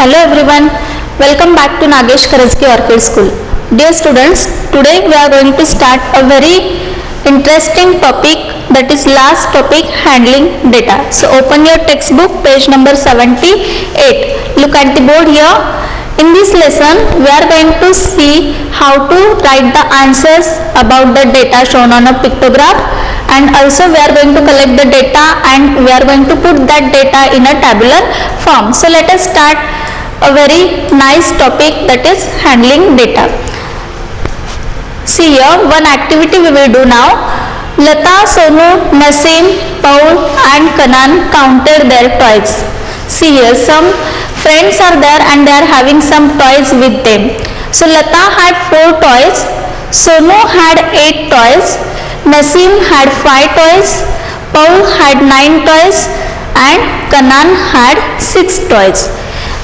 Hello everyone, welcome back to Nagesh Karajki Orchid School. Dear students, today we are going to start a very interesting topic, that is last topic, handling data. So open your textbook, page number 78. Look at the board here. In this lesson we are going to see how to write the answers about the data shown on a pictograph, and also we are going to collect the data and we are going to put that data in a tabular form. So let us start a very nice topic, that is handling data. See here, one activity we will do now. Lata, Sonu, Naseem, Paul and Kanan counted their toys. See here, some friends are there and they are having some toys with them. So Lata had 4 toys, Sonu had 8 toys, Naseem had 5 toys, Paul had 9 toys and Kanan had 6 toys.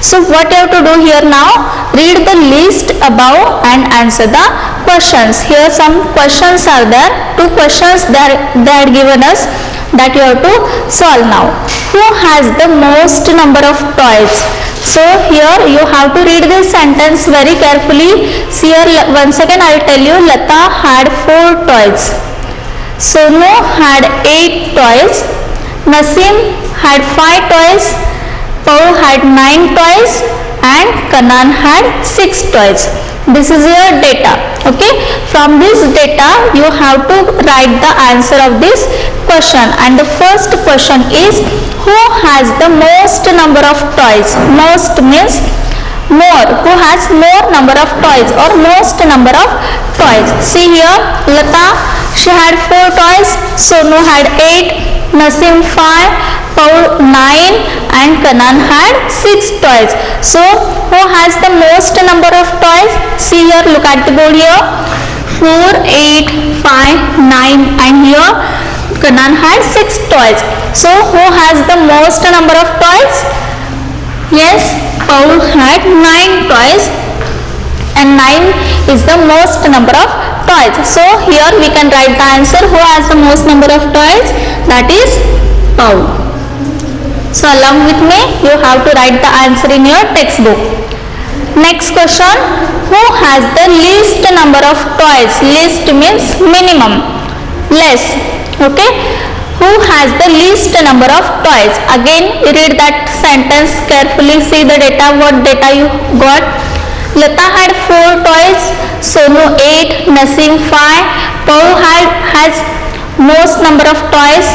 So what you have to do here now, read the list above and answer the questions. Here some questions are there, 2 questions they had given us that you have to solve now. Who has the most number of toys? So here you have to read this sentence very carefully. See here, once again I will tell you, Lata had 4 toys, Sonu had 8 toys, Naseem had 5 toys, Paul had 9 toys and Kanan had 6 toys. This is your data. Okay, from this data you have to write the answer of this question, and the first question is, who has the most number of toys? Most means more, who has more number of toys or most number of toys. See here, Lata, she had 4 toys, Sonu had 8, Naseem 5, Paul 9 and Kanan had 6 toys. So who has the most number of toys? See here, look at the board here, 4, 8, 5, 9 and here Kanan had 6 toys. So who has the most number of toys? Yes, Paul had 9 toys and 9 is the most number of toys. So here we can write the answer, who has the most number of toys, that is Paul. So along with me you have to write the answer in your textbook. Next question, who has the least number of toys? Least means minimum, less. Okay, who has the least number of toys? Again read that sentence carefully, see the data, what data you got. Lata had 4 toys, Sonu 8, Naseem 5, Paul has most number of toys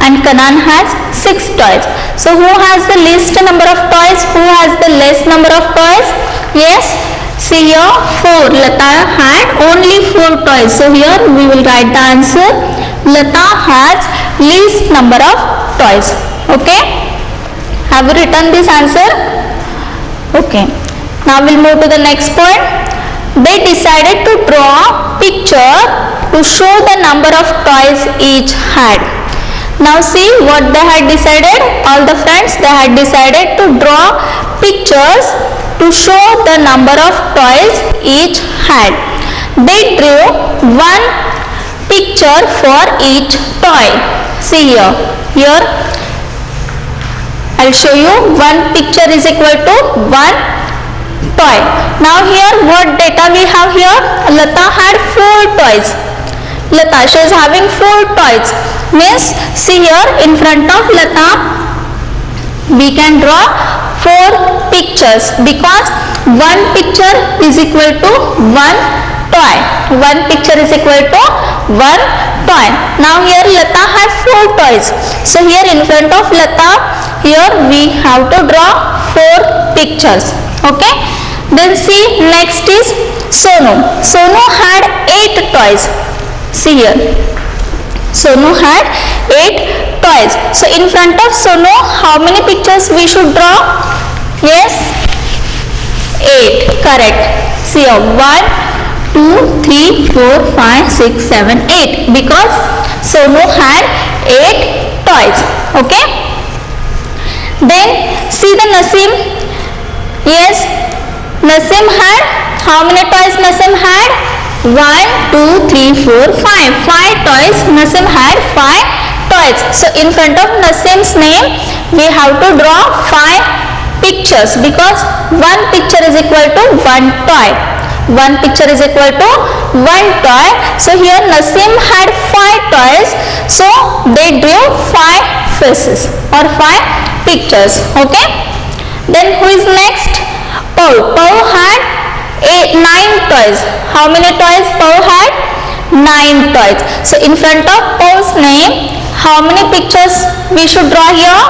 and Kanan has 6 toys. So who has the least number of toys? Who has the less number of toys? Yes, see here, 4. Lata had only 4 toys. So here we will write the answer, Lata has least number of toys. Okay, have you written this answer? Okay, now we'll move to the next point. They decided to draw a picture to show the number of toys each had. Now see what they had decided. All the friends, they had decided to draw pictures to show the number of toys each had. They drew one picture for each toy. See here, here I will show you, one picture is equal to one toy. Now here what data we have here? Lata had 4 toys. Lata, she is having 4 toys. Means see here, in front of Lata we can draw 4 pictures because one picture is equal to one toy. One picture is equal to one toy. Now here Lata has 4 toys. So here in front of Lata, here we have to draw 4 pictures. Okay. Then see, next is Sonu. Sonu had 8 toys. See here, Sonu had 8 toys. So in front of Sonu, how many pictures we should draw? Yes, 8, correct. See here, 1, 2, 3, 4, 5, 6, 7, 8 because Sonu had 8 toys. Okay. Then see the Naseem. Yes, Naseem had, how many toys Naseem had? 1, 2, 3, 4, 5. 5 toys. Naseem had 5 toys. So in front of Naseem's name we have to draw 5 pictures because one picture is equal to one toy. One picture is equal to one toy. So here Nasim had 5 toys. So they drew 5 faces or 5 pictures. Okay. Then who is next? Paul. Paul had 9 toys. How many toys Paul had? 9 toys. So in front of Paul's name, how many pictures we should draw here?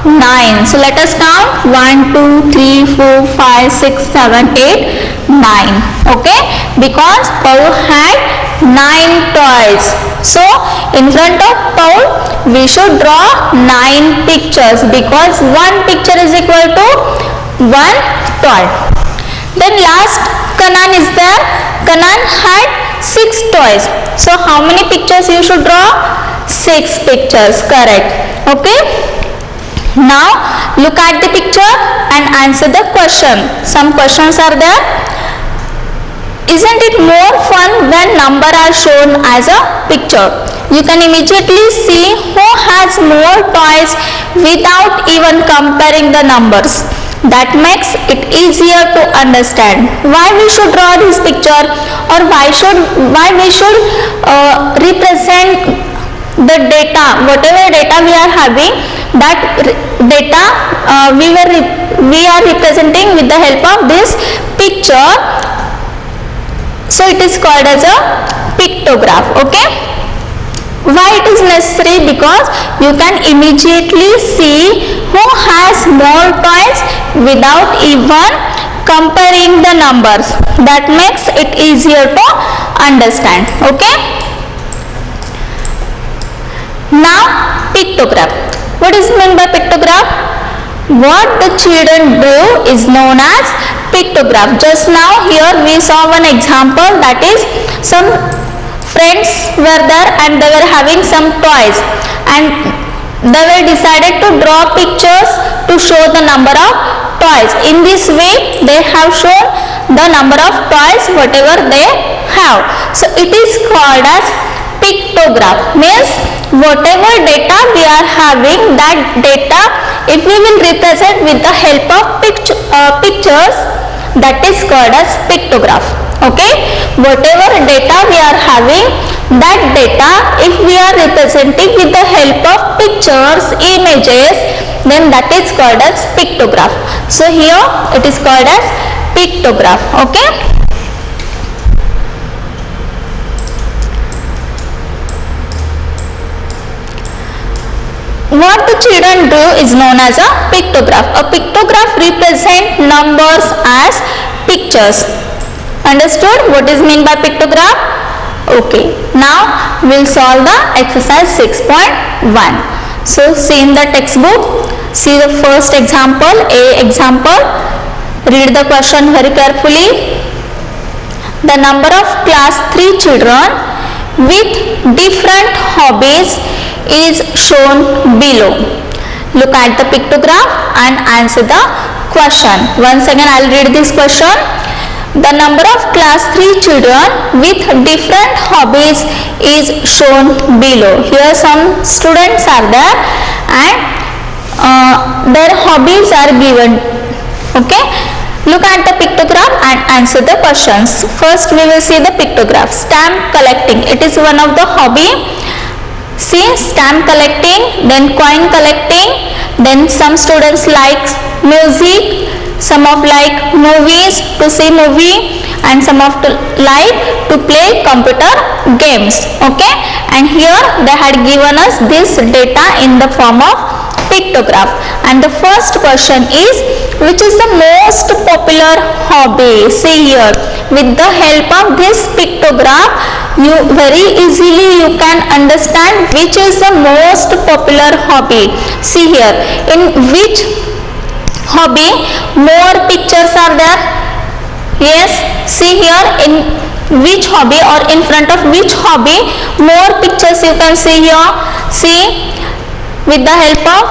9. So let us count 1, 2, 3, 4, 5, 6, 7, 8, 9. Okay, because Paul had 9 toys. So in front of Paul we should draw 9 pictures because one picture is equal to one toy. Then last Kanan is there. Kanan had 6 toys. So how many pictures you should draw? 6 pictures. Correct. Okay. Now look at the picture and answer the question. Some questions are there. Isn't it more fun when numbers are shown as a picture? You can immediately see who has more toys without even comparing the numbers. That makes it easier to understand why we should draw this picture or why we should represent the data, whatever data we are having, that data we are representing with the help of this picture. So it is called as a pictograph. Okay. Why it is necessary? Because you can immediately see who has more toys without even comparing the numbers. That makes it easier to understand. Okay. Now pictograph. What is meant by pictograph? What the children do is known as pictograph. Just now here we saw one example, that is some friends were there and they were having some toys and they were decided to draw pictures to show the number of toys. In this way they have shown the number of toys whatever they have. So it is called as pictograph. Means whatever data we are having, that data if we will represent with the help of pictures, that is called as pictograph. Okay, whatever data we are having, that data if we are representing with the help of pictures, images, then that is called as pictograph. So here it is called as pictograph. Okay. What the children do is known as a pictograph. A pictograph represents numbers as pictures. Understood what is meant by pictograph? Okay. Now we will solve the exercise 6.1. So see in the textbook, see the first example, A example. Read the question very carefully. The number of class 3 children with different hobbies is shown below. Look at the pictograph and answer the question. Once again I will read this question. The number of class 3 children with different hobbies is shown below. Here some students are there and their hobbies are given. Okay. Look at the pictograph and answer the questions. First we will see the pictograph. Stamp collecting. It is one of the hobby. See, stamp collecting, then coin collecting, then some students like music, some of like movies, to see movie, and some of like to play computer games. Okay, and here they had given us this data in the form of pictograph. And the first question is, which is the most popular hobby? See here, with the help of this pictograph you very easily you can understand which is the most popular hobby. See here, in which hobby more pictures are there? Yes, see here, in which hobby or in front of which hobby more pictures you can see here. See, with the help of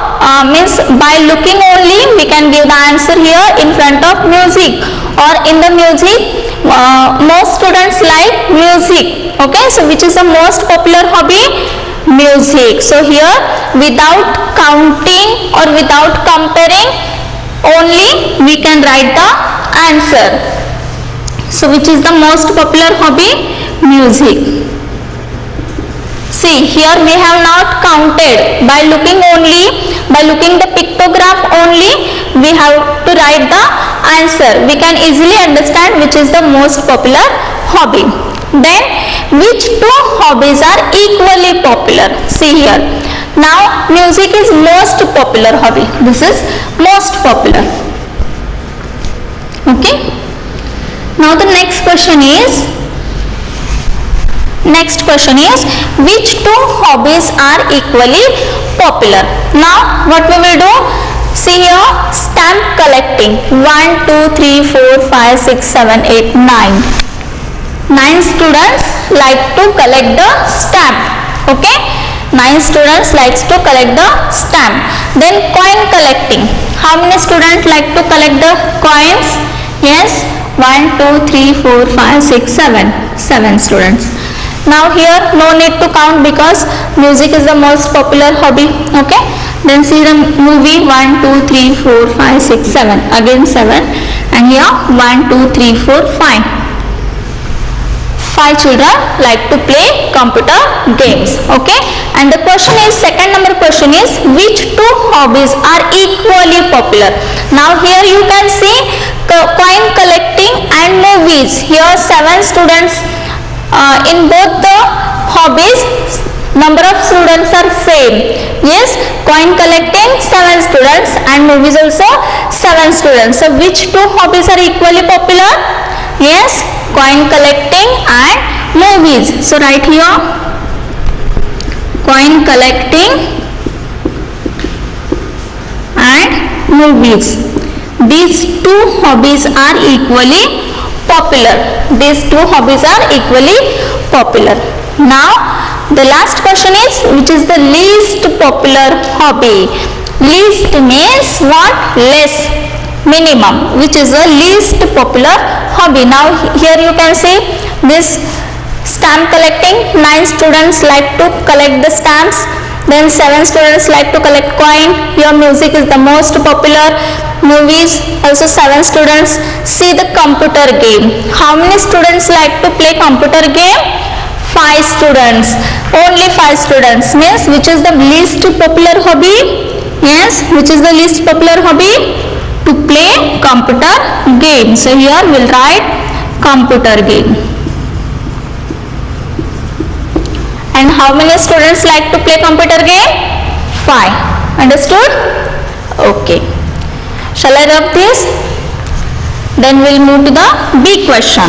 means by looking only we can give the answer here. In front of music, or in the music most students like music. Okay, so which is the most popular hobby? Music. So here without counting or without comparing, only we can write the answer. So which is the most popular hobby? Music. See, here we have not counted. By looking the pictograph only, we have to write the answer. We can easily understand which is the most popular hobby. Then, which two hobbies are equally popular? See here. Now, music is most popular hobby. This is most popular. Okay. Now, the next question is, which two hobbies are equally popular? Now what we will do, see here, stamp collecting. 1 2 3 4 5 6 7 8 9 students like to collect the stamp. Okay, 9 students likes to collect the stamp. Then coin collecting. How many students like to collect the coins? Yes, 1 2 3 4 5 6 7 students. Now here no need to count because music is the most popular hobby. Okay, then see the movie. 1 2 3 4 5 6 7, again 7, and here 1 2 3 4 5 children like to play computer games. Okay, and the question is, second number question is, which two hobbies are equally popular? Now here you can see coin collecting and movies. Here 7 students. In both the hobbies, number of students are same. Yes, coin collecting 7 students and movies also 7 students. So which two hobbies are equally popular? Yes, coin collecting and movies. So write here, coin collecting and movies. These two hobbies are equally popular. These two hobbies are equally popular. Now the last question is, which is the least popular hobby? Least means what? Less. Minimum. Which is the least popular hobby? Now here you can see this stamp collecting. 9 students like to collect the stamps. Then 7 students like to collect coin. Here music is the most popular. Movies also 7 students. See the computer game. How many students like to play computer game? 5 students. Only 5 students. Means which is the least popular hobby? Yes, which is the least popular hobby? To play computer game. So here we'll write computer game. And how many students like to play computer game? 5. Understood? Okay. Shall I rub this? Then we'll move to the B question.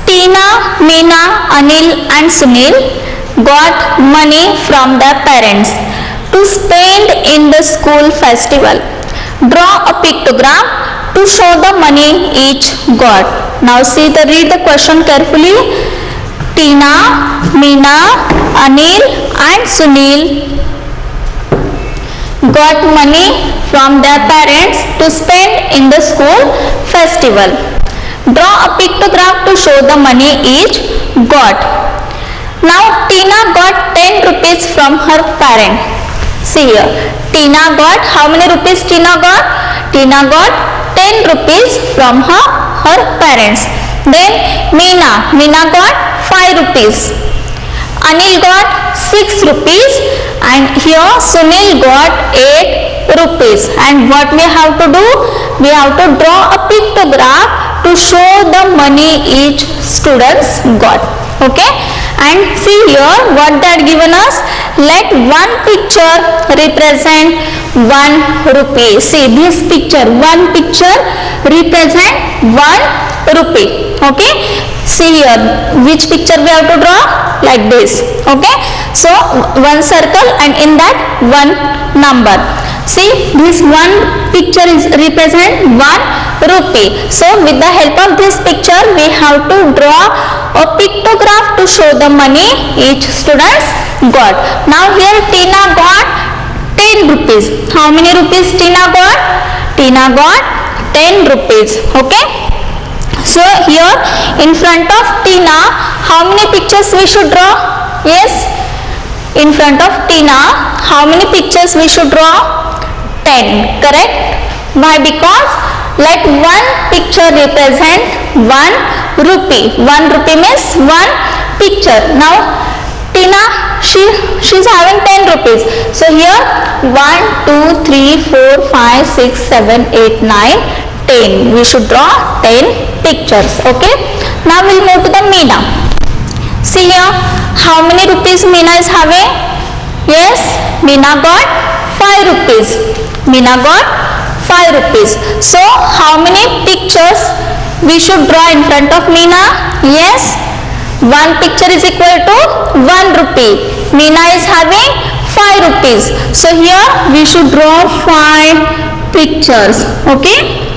Tina, Meena, Anil and Sunil got money from their parents to spend in the school festival. Draw a pictogram to show the money each got. Now read the question carefully. Tina, Meena, Anil and Sunil got money from their parents to spend in the school festival. Draw a pictograph to show the money each got. Now Tina got 10 rupees from her parent. See here, Tina got, how many rupees Tina got? Tina got 10 rupees from her parents. Then Meena got 5 rupees. Anil got 6 rupees and here Sunil got 8 rupees. And what we have to do? We have to draw a pictograph to show the money each students got. Okay, and see here what they had given us. Let one picture represent 1 rupee. See this picture, one picture represent 1 rupee. Okay, see here which picture we have to draw, like this. Okay, so one circle and in that one number. See this one picture is represent 1 rupee. So with the help of this picture we have to draw a pictograph to show the money each students got. Now here Tina got 10 rupees. How many rupees Tina got? Tina got 10 rupees. Okay. So here in front of Tina, how many pictures we should draw? Yes. In front of Tina, how many pictures we should draw? 10. Correct. Why? Because let one picture represent 1 rupee. 1 rupee means one picture. Now Tina, she's having 10 rupees. So here 1, 2, 3, 4, 5, 6, 7, 8, 9, 10. We should draw 10 pictures. Okay. Now we'll move to the Meena. See here, how many rupees Meena is having? Yes, Meena got 5 rupees. Meena got 5 rupees. So how many pictures we should draw in front of Meena? Yes, one picture is equal to 1 rupee. Meena is having 5 rupees. So here we should draw 5 pictures. Okay.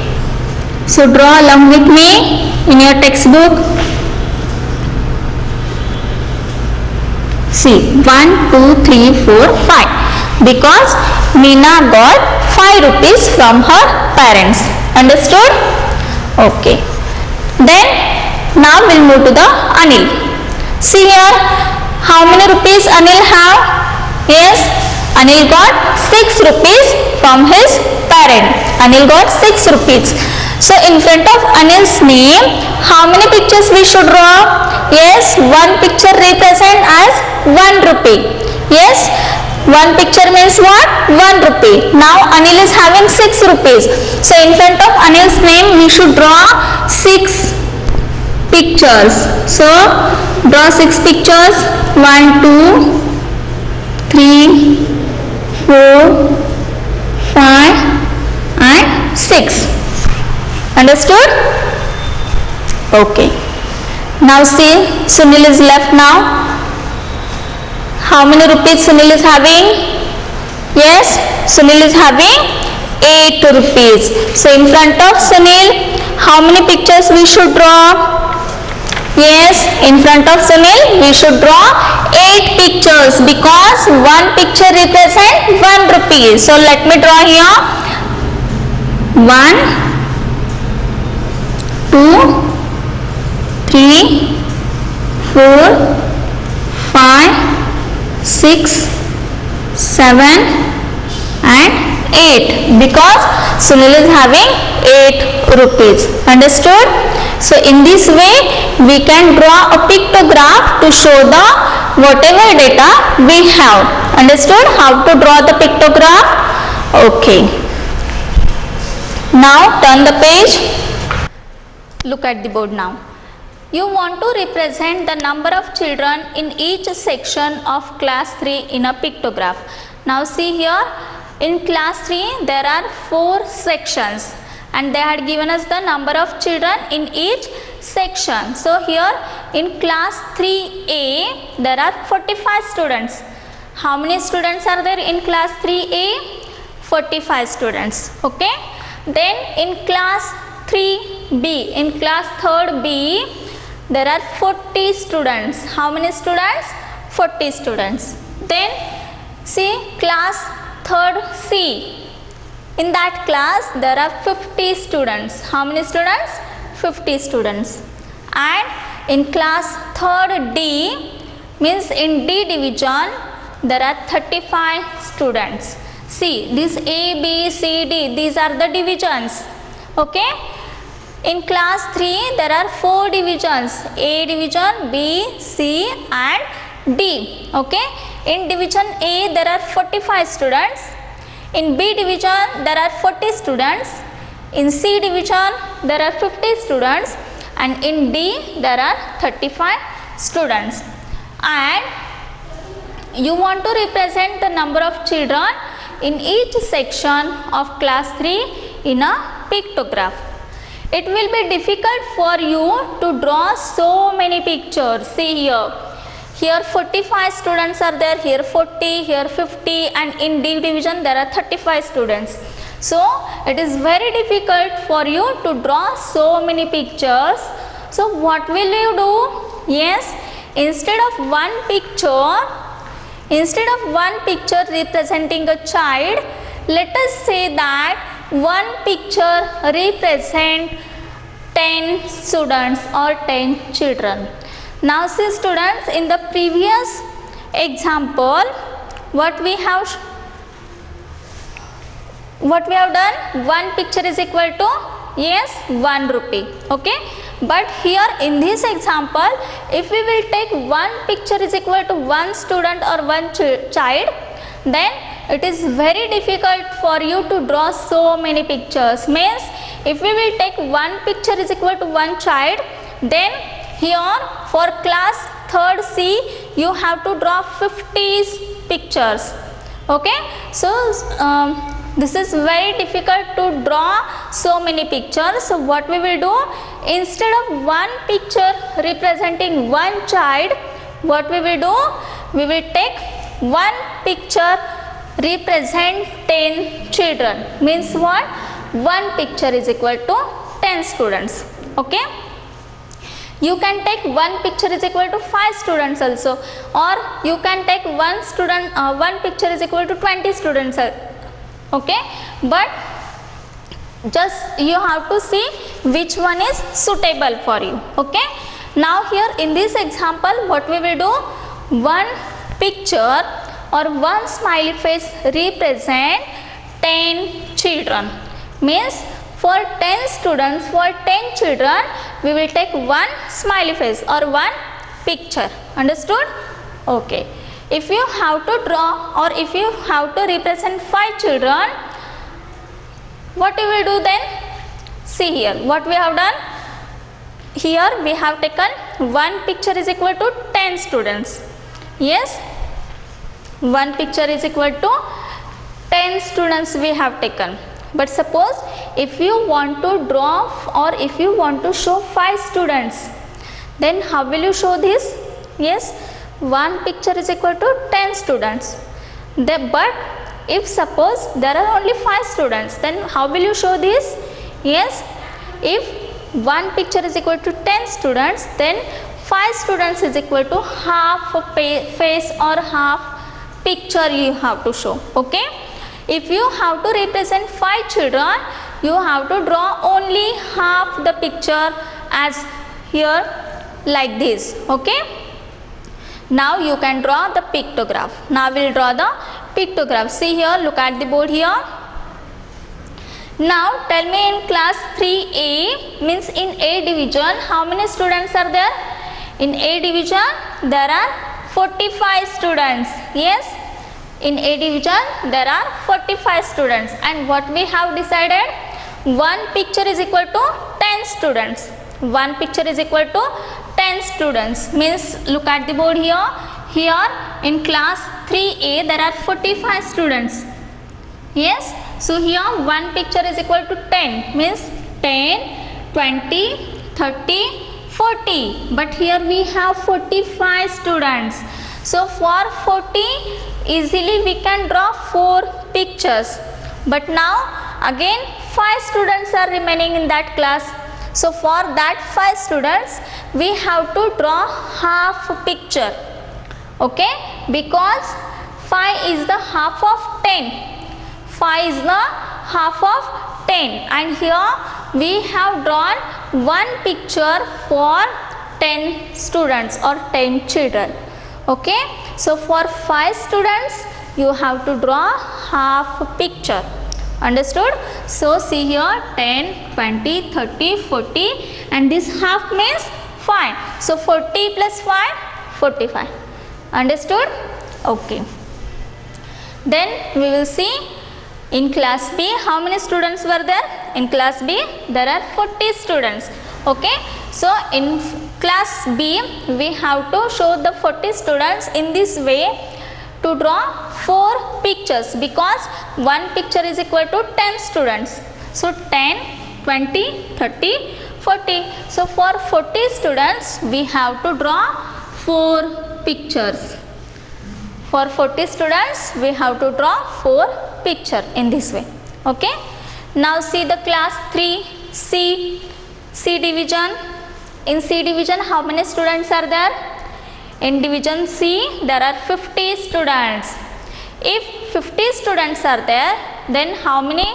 So draw along with me in your textbook. See, 1, 2, 3, 4, 5. Because Meena got 5 rupees from her parents. Understood? Okay. Then now we'll move to the Anil. See here, how many rupees Anil have? Yes, Anil got 6 rupees from his parent. Anil got 6 rupees. So in front of Anil's name, how many pictures we should draw? Yes, one picture represent as 1 rupee. Yes, one picture means what? 1 rupee. Now Anil is having 6 rupees. So in front of Anil's name, we should draw 6 pictures. So draw 6 pictures. 1, 2, 3, 4, 5 and 6. Understood? Okay. Now see, Sunil is left now. How many rupees Sunil is having? Yes, Sunil is having 8 rupees. So in front of Sunil, how many pictures we should draw? Yes, in front of Sunil, we should draw 8 pictures because one picture represents 1 rupee. So let me draw here. 1, 2, 3, 4, 5, 6, 7 and 8 because Sunil is having 8 rupees. Understood? So in this way we can draw a pictograph to show the whatever data we have. Understood how to draw the pictograph? Okay. Now turn the page. Look at the board now. You want to represent the number of children in each section of class 3 in a pictograph. Now see here, in class 3 there are 4 sections and they had given us the number of children in each section. So here in class 3A there are 45 students. How many students are there in class 3A? 45 students. Okay. Then in class 3B, in class 3rd B, there are 40 students. How many students? 40 students. Then see class 3rd C. In that class there are 50 students. How many students? 50 students. And in class 3rd D, means in D division, there are 35 students. See, this A, B, C, D, these are the divisions. Okay. In class 3, there are 4 divisions, A division, B, C and D. Okay. In division A, there are 45 students. In B division, there are 40 students. In C division, there are 50 students. And in D, there are 35 students. And you want to represent the number of children in each section of class 3 in a pictograph. It will be difficult for you to draw so many pictures. See here. Here 45 students are there, here 40, here 50 and in D division there are 35 students. So it is very difficult for you to draw so many pictures. So what will you do? Yes, instead of one picture, Instead of one picture representing a child, let us say that one picture represent 10 students or 10 children. Now see students, in the previous example what we have done, one picture is equal to, yes, 1 rupee. Okay, but here in this example, if we will take one picture is equal to one student or one child, then it is very difficult for you to draw so many pictures. Means if we will take one picture is equal to one child, then here for class 3rd C you have to draw 50 pictures. Okay, so this is very difficult to draw so many pictures. So what we will do, instead of one picture representing one child, what we will do, we will take one picture represent 10 children. Means what, one picture is equal to 10 students. Okay, you can take one picture is equal to 5 students also, or you can take one picture is equal to 20 students. Okay, but just you have to see which one is suitable for you. Okay, now here in this example what we will do, one picture or one smiley face represent 10 children. Means for 10 students, for 10 children, we will take one smiley face or one picture. Understood? Okay. If you have to draw or if you have to represent 5 children, what you will do then? See here what we have done. Here we have taken one picture is equal to 10 students. Yes, one picture is equal to 10 students we have taken. But suppose if you want to draw or if you want to show 5 students, then how will you show this? Yes, one picture is equal to 10 students. But if suppose there are only 5 students, then how will you show this? Yes, if one picture is equal to 10 students, then 5 students is equal to half a face or half picture you have to show. Okay, if you have to represent 5 children, you have to draw only half the picture as here like this. Okay, now you can draw the pictograph. Now we will draw the pictograph. See here, look at the board here. Now tell me, in class 3A, means in A division, how many students are there? In A division there are 45 students. Yes, in A division there are 45 students, and what we have decided, one picture is equal to 10 students. One picture is equal to 10 students. Means look at the board here. Here in class 3A there are 45 students. Yes, so here one picture is equal to 10, means 10, 20, 30, 40. But here we have 45 students. So for 40 easily we can draw 4 pictures. But now again 5 students are remaining in that class. So for that 5 students we have to draw half a picture. Okay, because 5 is the half of 10. 5 is the half of 10, and here we have drawn one picture for 10 students or 10 children. Okay, so for 5 students you have to draw half a picture. Understood? So see here, 10, 20, 30, 40, and this half means 5. So 40 plus 5, 45. Understood? Okay. Then we will see in class B how many students were there. In class B there are 40 students. Okay, so in class B we have to show the 40 students in this way, to draw 4 pictures, because one picture is equal to 10 students. So 10, 20, 30, 40. So for 40 students we have to draw 4 pictures. For 40 students we have to draw 4 picture in this way. Okay, now see the class 3 C division. In C division how many students are there? In division C, there are 50 students. If 50 students are there, then how many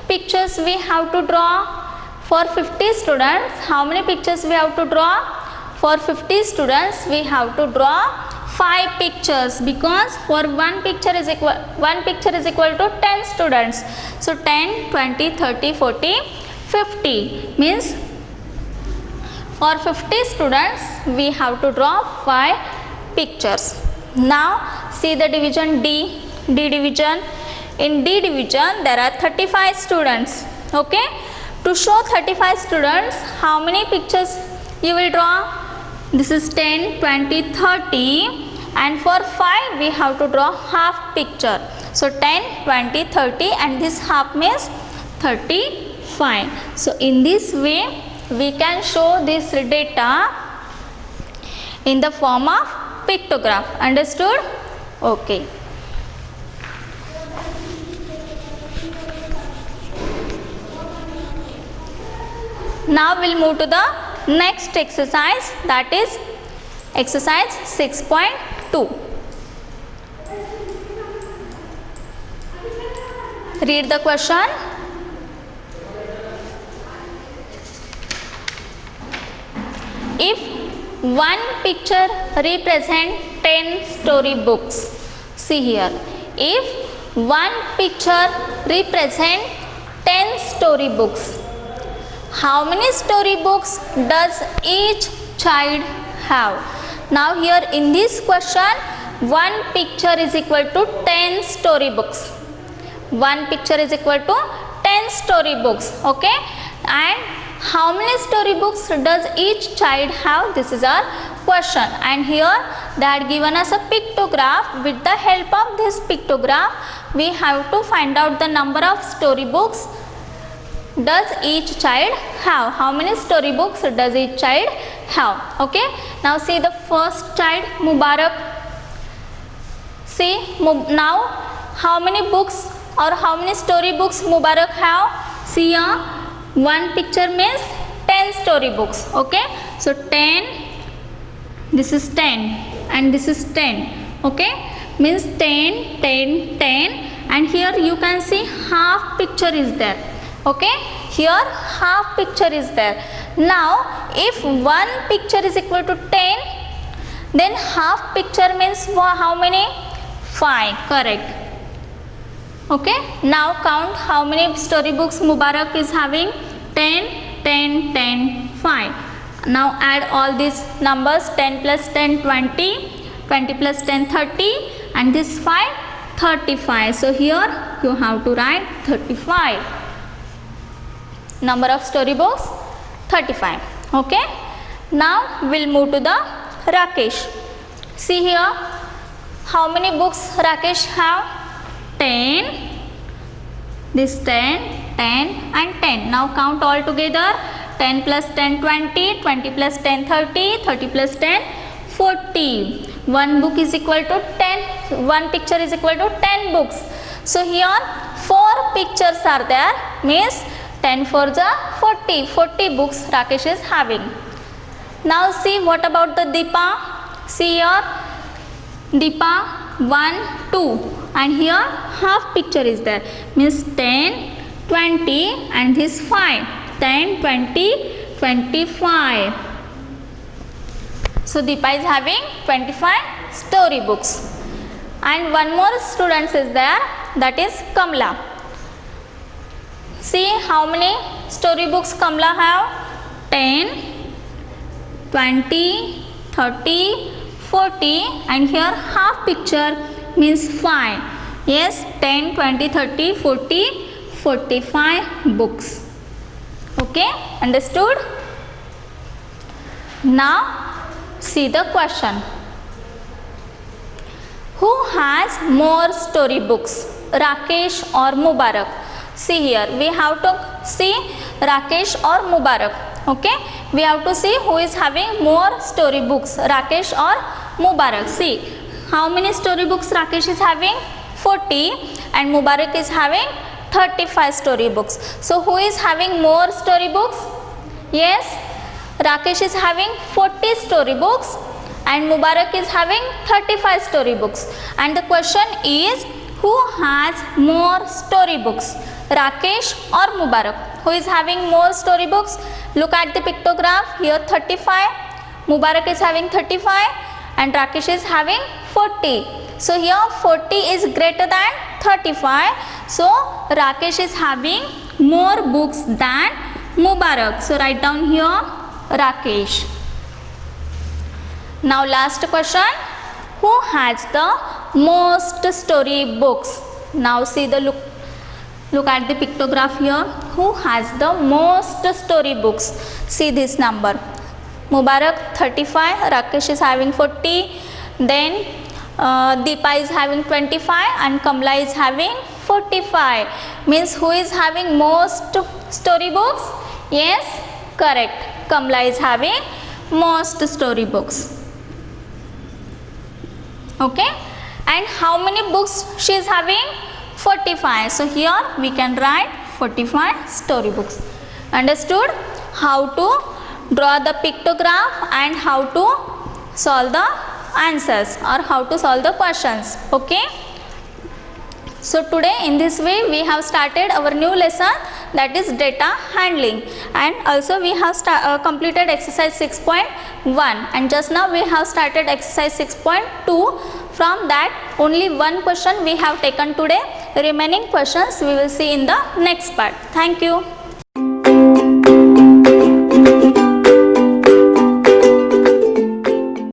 pictures we have to draw? For 50 students, how many pictures we have to draw? For 50 students, we have to draw 5 pictures, because for one picture is equal to 10 students. So 10, 20, 30, 40, 50 means for 50 students we have to draw 5 pictures. Now see the division D division. In D division there are 35 students. Okay, to show 35 students, how many pictures you will draw? This is 10, 20, 30, and for 5 we have to draw half picture. So 10, 20, 30, and this half means 35. So in this way we can show this data in the form of pictograph. Understood? Okay. Now we'll move to the next exercise, that is exercise 6.2. Read the question. If one picture represents 10 storybooks, see here, if one picture represents 10 storybooks, how many storybooks does each child have? Now here in this question, one picture is equal to 10 storybooks. One picture is equal to 10 storybooks. Okay, and how many storybooks does each child have? This is our question, and here they had given us a pictograph. With the help of this pictograph, we have to find out the number of storybooks does each child have. How many storybooks does each child have? Okay, now see the first child, Mubarak. See now how many books or how many storybooks Mubarak have? See here, one picture means 10 storybooks. Okay, so 10, this is 10 and this is 10. Okay, means 10, 10, 10, and here you can see half picture is there. Okay, here half picture is there. Now if one picture is equal to 10, then half picture means how many? 5. Correct. Okay, now count how many storybooks Mubarak is having. 10, 10, 10, 5. Now add all these numbers. 10 plus 10, 20, 20 plus 10, 30, and this 5, 35. So here you have to write 35. Number of storybooks 35. Okay, now we'll move to the Rakesh. See here, how many books Rakesh have? 10, this 10, 10 and 10. Now count all together. 10 plus 10, 20, 20 plus 10, 30, 30 plus 10, 40. One book is equal to 10, one picture is equal to 10 books. So here 4 pictures are there, means 10 for the 40. 40 books Rakesh is having. Now see what about the Deepa. See here, Deepa 1, 2, and here half picture is there, means 10, 20 and this 5. 10, 20, 25. So Deepa is having 25 storybooks. And one more student is there, that is Kamla. See how many storybooks Kamla have? 10, 20, 30, 40, and here half picture means 5. Yes, 10, 20, 30, 40, 45 books. Okay, understood? Now see the question. Who has more storybooks, Rakesh or Mubarak? See here, we have to see Rakesh or Mubarak. Okay, we have to see who is having more storybooks, Rakesh or Mubarak. See how many storybooks Rakesh is having? 40, and Mubarak is having 35 storybooks. So who is having more storybooks? Yes, Rakesh is having 40 storybooks and Mubarak is having 35 storybooks. And the question is, who has more storybooks, Rakesh or Mubarak? Who is having more storybooks? Look at the pictograph here. 35, Mubarak is having 35 and Rakesh is having 40. So here 40 is greater than 35. So Rakesh is having more books than Mubarak. So write down here Rakesh. Now last question, who has the most story books? Now see the look at the pictograph here. Who has the most story books? See this number. Mubarak 35, Rakesh is having 40, then Deepa is having 25 and Kamla is having 45. Means who is having most story books? Yes, correct. Kamla is having most story books. Okay, and how many books she is having? 45. So here we can write 45 storybooks. Understood how to draw the pictograph and how to solve the answers or how to solve the questions. Okay. So today in this way we have started our new lesson, that is data handling, and also we have completed exercise 6.1 and just now we have started exercise 6.2. From that only one question we have taken today. Remaining questions we will see in the next part. Thank you.